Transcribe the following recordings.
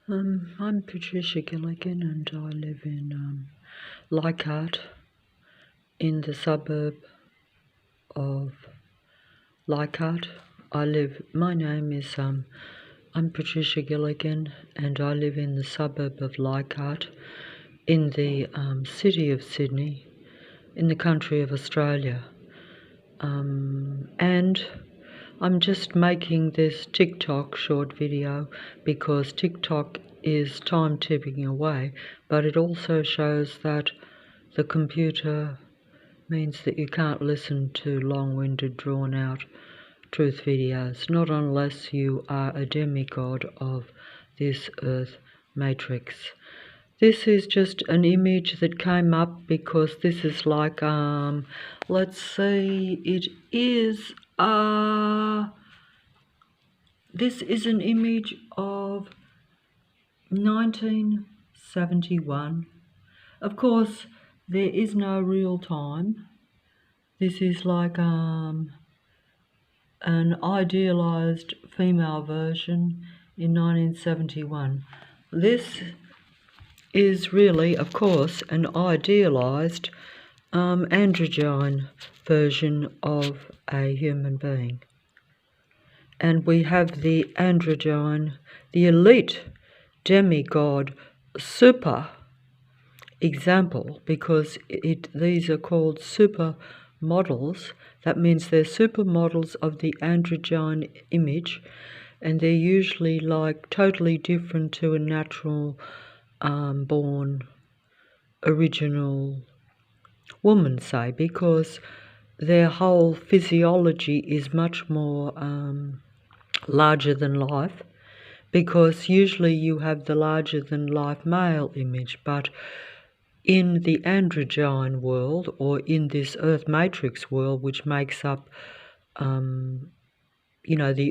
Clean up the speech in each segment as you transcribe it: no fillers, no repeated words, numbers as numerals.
I'm Patricia Gilligan and I live in Leichhardt in the suburb of Leichhardt. My name is, I'm Patricia Gilligan and I live in the suburb of Leichhardt in the city of Sydney in the country of Australia. And I'm just making this TikTok short video because TikTok is time ticking away, but it also shows that the computer means that you can't listen to long-winded, drawn-out truth videos, not unless you are a demigod of this Earth matrix. This is just an image that came up because this is like, let's see, this is an image of 1971. Of course, there is no real time. This is like an idealized female version in 1971. This is really, of course, an idealized androgyne version of a human being. And we have the androgyne, the elite demigod super example, because these are called super models. That means they're supermodels of the androgyne image, and they're usually like totally different to a natural born original woman, say, because their whole physiology is much more larger than life, because usually you have the larger than life male image, but in the androgyne world, or in this Earth matrix world, which makes up the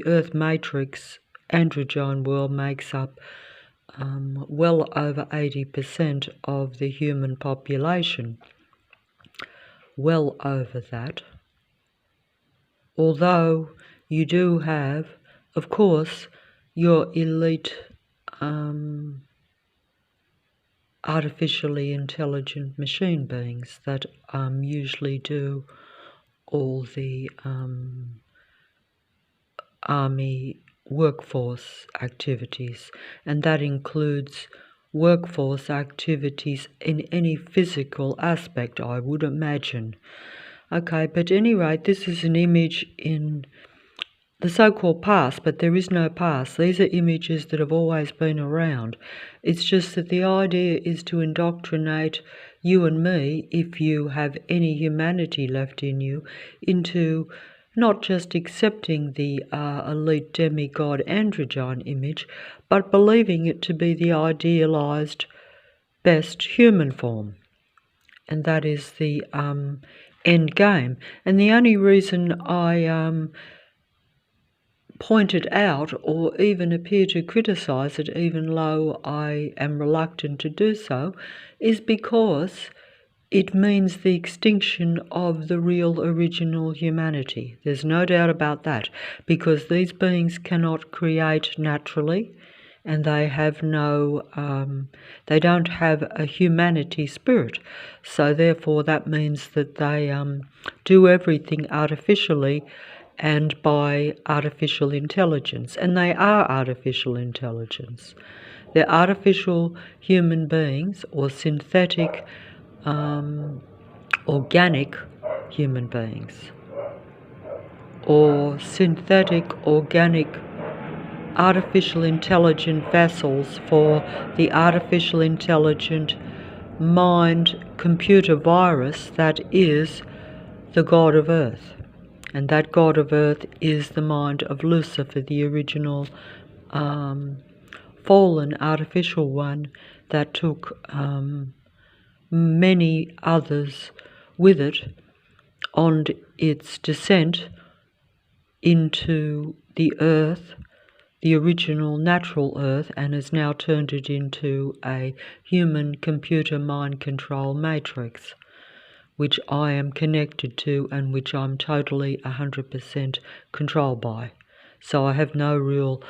Earth matrix androgyne world makes up well over 80% of the human population, well over that. Although you do have, of course, your elite artificially intelligent machine beings that usually do all the army workforce activities, and that includes workforce activities in any physical aspect, I would imagine. Okay, but at any rate, this is an image in the so-called past, but there is no past. These are images that have always been around. It's just that the idea is to indoctrinate you and me, if you have any humanity left in you, into not just accepting the elite demigod androgyne image, but believing it to be the idealized best human form. And that is the end game. And the only reason I point it out, or even appear to criticise it, even though I am reluctant to do so, is because it means the extinction of the real original humanity. There's no doubt about that, because these beings cannot create naturally, and they have they don't have a humanity spirit. So therefore that means that they do everything artificially and by artificial intelligence. And they are artificial intelligence. They're artificial human beings, or synthetic organic human beings, or synthetic organic artificial intelligent vessels for the artificial intelligent mind computer virus that is the God of Earth. And that God of Earth is the mind of Lucifer, the original fallen artificial one that took many others with it on its descent into the Earth, the original natural Earth, and has now turned it into a human computer mind control matrix, which I am connected to and which I'm totally 100% controlled by. So I have no real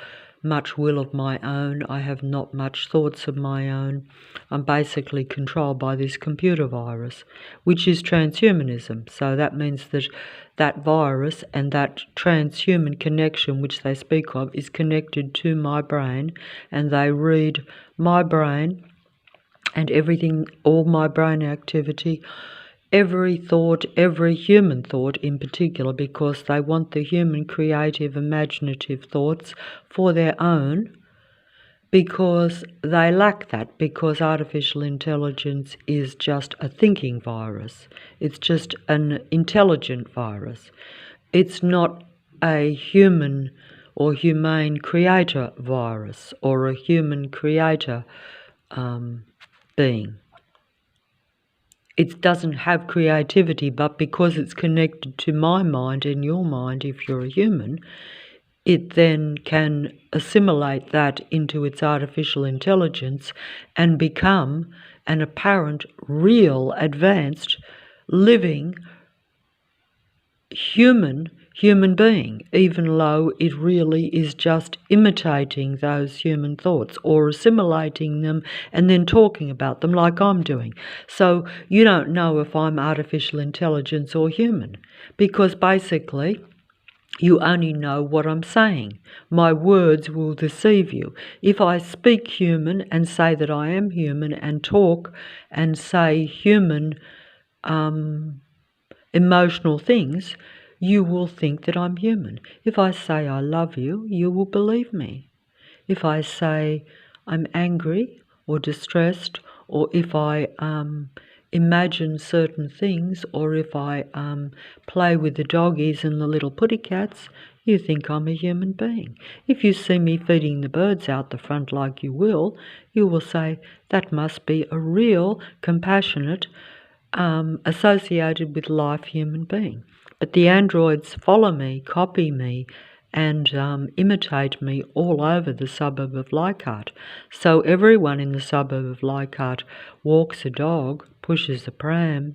much will of my own. I have not much thoughts of my own. I'm basically controlled by this computer virus, which is transhumanism. So that means that that virus and that transhuman connection which they speak of is connected to my brain, and they read my brain and everything, all my brain activity, every thought, every human thought in particular, because they want the human creative, imaginative thoughts for their own, because they lack that, because artificial intelligence is just a thinking virus. It's just an intelligent virus. It's not a human or humane creator virus or a human creator being. It doesn't have creativity, but because it's connected to my mind and your mind, if you're a human, it then can assimilate that into its artificial intelligence and become an apparent, real, advanced, living, human being, even though it really is just imitating those human thoughts or assimilating them and then talking about them like I'm doing. So you don't know if I'm artificial intelligence or human, because basically you only know what I'm saying. My words will deceive you. If I speak human and say that I am human and talk and say human emotional things, you will think that I'm human. If I say I love you, you will believe me. If I say I'm angry or distressed, or if I imagine certain things, or if I play with the doggies and the little putty cats, you think I'm a human being. If you see me feeding the birds out the front like you will say, that must be a real, compassionate, associated with life human being. But the androids follow me, copy me, and imitate me all over the suburb of Leichhardt. So everyone in the suburb of Leichhardt walks a dog, pushes a pram,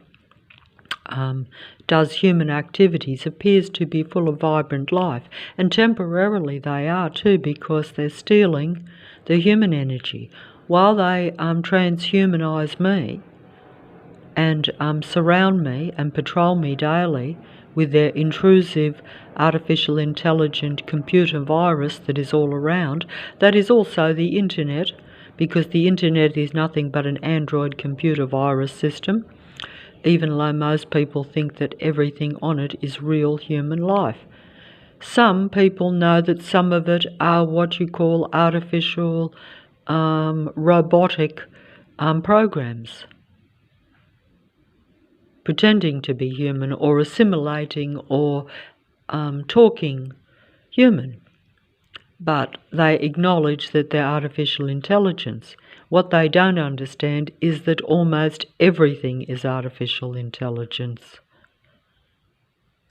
does human activities, appears to be full of vibrant life. And temporarily they are too, because they're stealing the human energy. While they transhumanise me and surround me and patrol me daily with their intrusive artificial intelligent computer virus that is all around, that is also the internet, because the internet is nothing but an Android computer virus system, even though most people think that everything on it is real human life. Some people know that some of it are what you call artificial robotic programs, pretending to be human or assimilating or talking human. But they acknowledge that they're artificial intelligence. What they don't understand is that almost everything is artificial intelligence.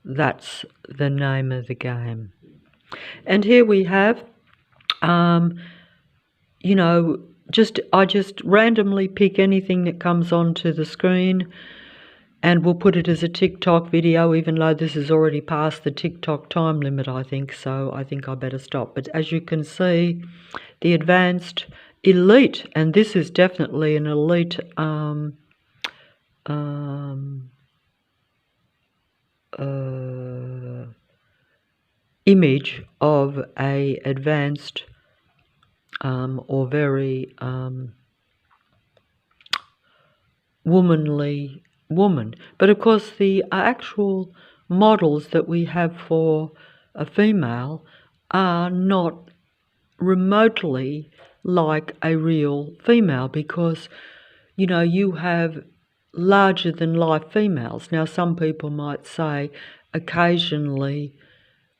That's the name of the game. And here we have, I just randomly pick anything that comes onto the screen, and we'll put it as a TikTok video, even though this is already past the TikTok time limit, I think, so I think I better stop. But as you can see, the advanced elite, and this is definitely an elite image of a advanced or very womanly woman. But of course the actual models that we have for a female are not remotely like a real female, because you have larger than life females. Now some people might say occasionally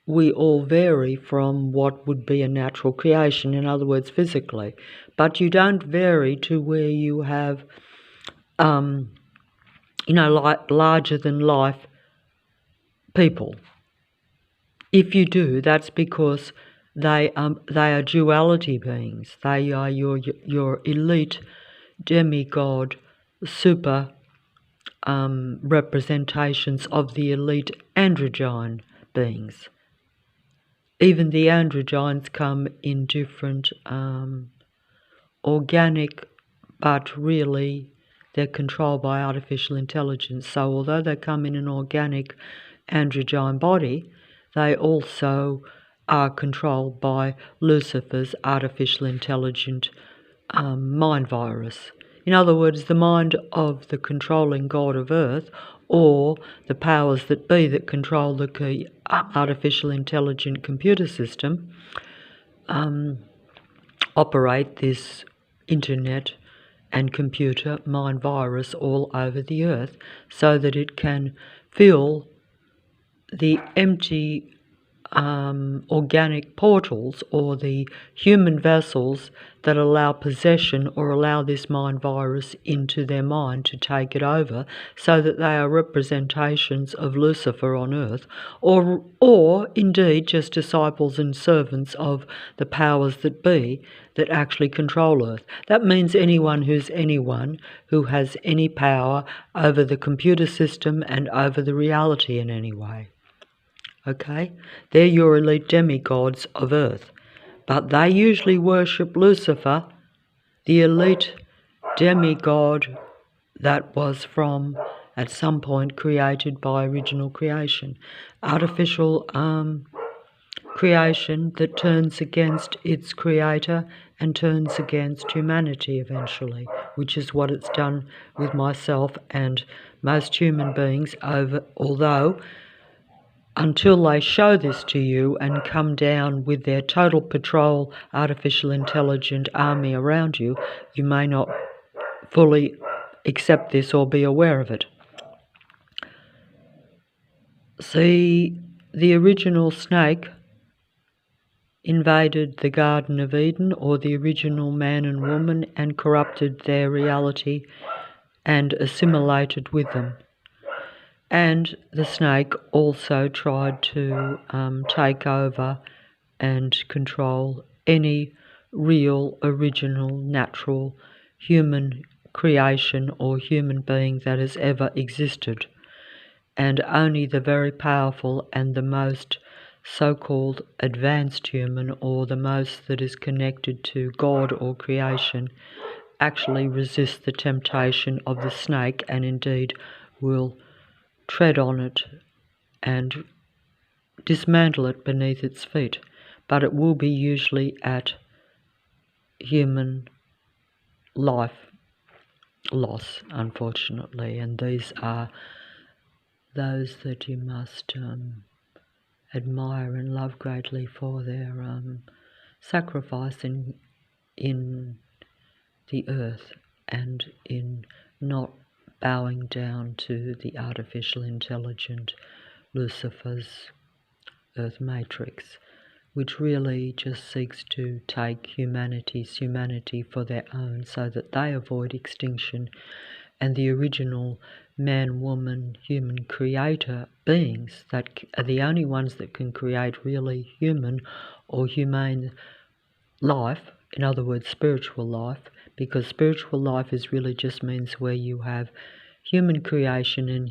we all vary from what would be a natural creation, in other words physically, but you don't vary to where you have larger than life people. If you do, that's because they are duality beings. They are your elite demigod super representations of the elite androgyne beings. even the androgynes come in different organic, but really they're controlled by artificial intelligence. So although they come in an organic androgyne body, they also are controlled by Lucifer's artificial intelligent mind virus. In other words, the mind of the controlling god of Earth, or the powers that be that control the artificial intelligent computer system, operate this internet and computer mind virus all over the Earth so that it can fill the empty organic portals or the human vessels that allow possession or allow this mind virus into their mind to take it over, so that they are representations of Lucifer on earth, or indeed just disciples and servants of the powers that be that actually control earth. That means anyone who has any power over the computer system and over the reality in any way. Okay, they're your elite demigods of earth, but they usually worship Lucifer, the elite demigod that was from, at some point, created by original creation. Artificial creation that turns against its creator and turns against humanity eventually, which is what it's done with myself and most human beings although until they show this to you and come down with their total patrol artificial intelligent army around you, you may not fully accept this or be aware of it. See, the original snake invaded the Garden of Eden, or the original man and woman, and corrupted their reality and assimilated with them. And the snake also tried to take over and control any real, original, natural human creation or human being that has ever existed. And only the very powerful and the most so-called advanced human, or the most that is connected to God or creation, actually resist the temptation of the snake, and indeed will tread on it and dismantle it beneath its feet. But it will be usually at human life loss, unfortunately, and these are those that you must admire and love greatly for their sacrifice in the earth and in not bowing down to the artificial intelligent Lucifer's earth matrix, which really just seeks to take humanity's humanity for their own so that they avoid extinction, and the original man, woman, human creator beings that are the only ones that can create really human or humane life, in other words spiritual life, because spiritual life really just means where you have human creation and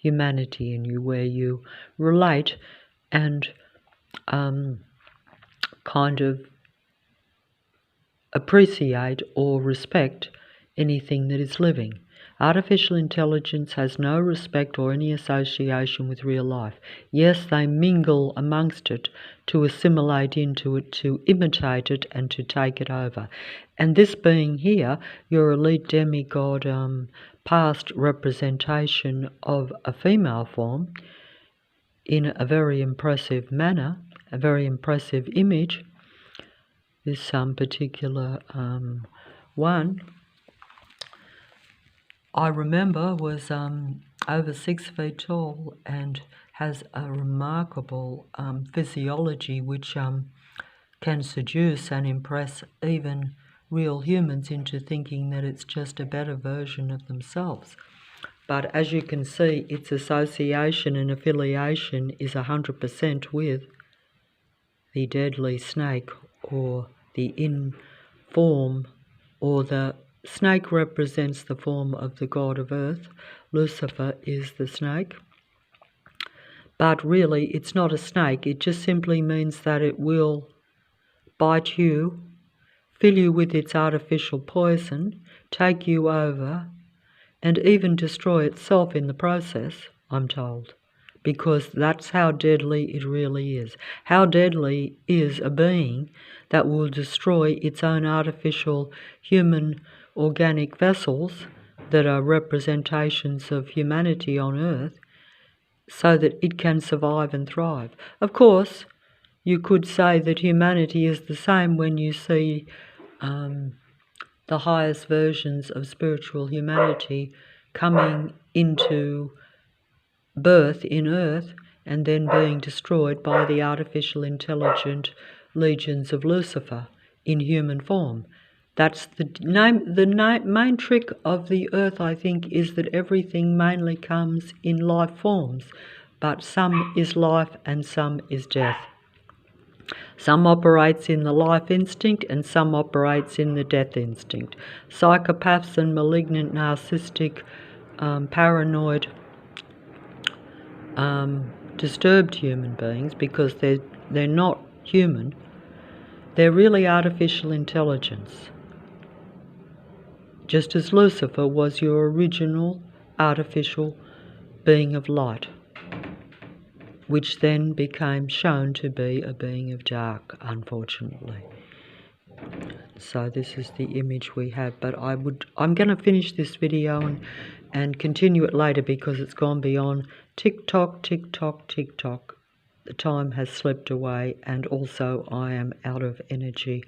humanity in you, where you relate and kind of appreciate or respect anything that is living. Artificial intelligence has no respect or any association with real life. Yes, they mingle amongst it to assimilate into it, to imitate it, and to take it over. And this being here, your elite demigod past representation of a female form in a very impressive manner, a very impressive image, this particular one, I remember was over 6 feet tall and has a remarkable physiology which can seduce and impress even real humans into thinking that it's just a better version of themselves. But as you can see, its association and affiliation is 100% with the deadly snake, or the in-form, or the snake represents the form of the god of earth. Lucifer is the snake. But really, it's not a snake. It just simply means that it will bite you, fill you with its artificial poison, take you over, and even destroy itself in the process, I'm told. Because that's how deadly it really is. How deadly is a being that will destroy its own artificial human organic vessels that are representations of humanity on Earth, so that it can survive and thrive. Of course, you could say that humanity is the same when you see the highest versions of spiritual humanity coming into birth in Earth and then being destroyed by the artificial intelligent legions of Lucifer in human form. That's the main trick of the Earth, I think, is that everything mainly comes in life forms, but some is life and some is death. Some operates in the life instinct and some operates in the death instinct. Psychopaths and malignant, narcissistic, paranoid, disturbed human beings, because they're not human, they're really artificial intelligence. Just as Lucifer was your original artificial being of light, which then became shown to be a being of dark, unfortunately. So this is the image we have, but I'm going to finish this video and continue it later because it's gone beyond tick-tock, tick-tock, tick-tock. The time has slipped away, and also I am out of energy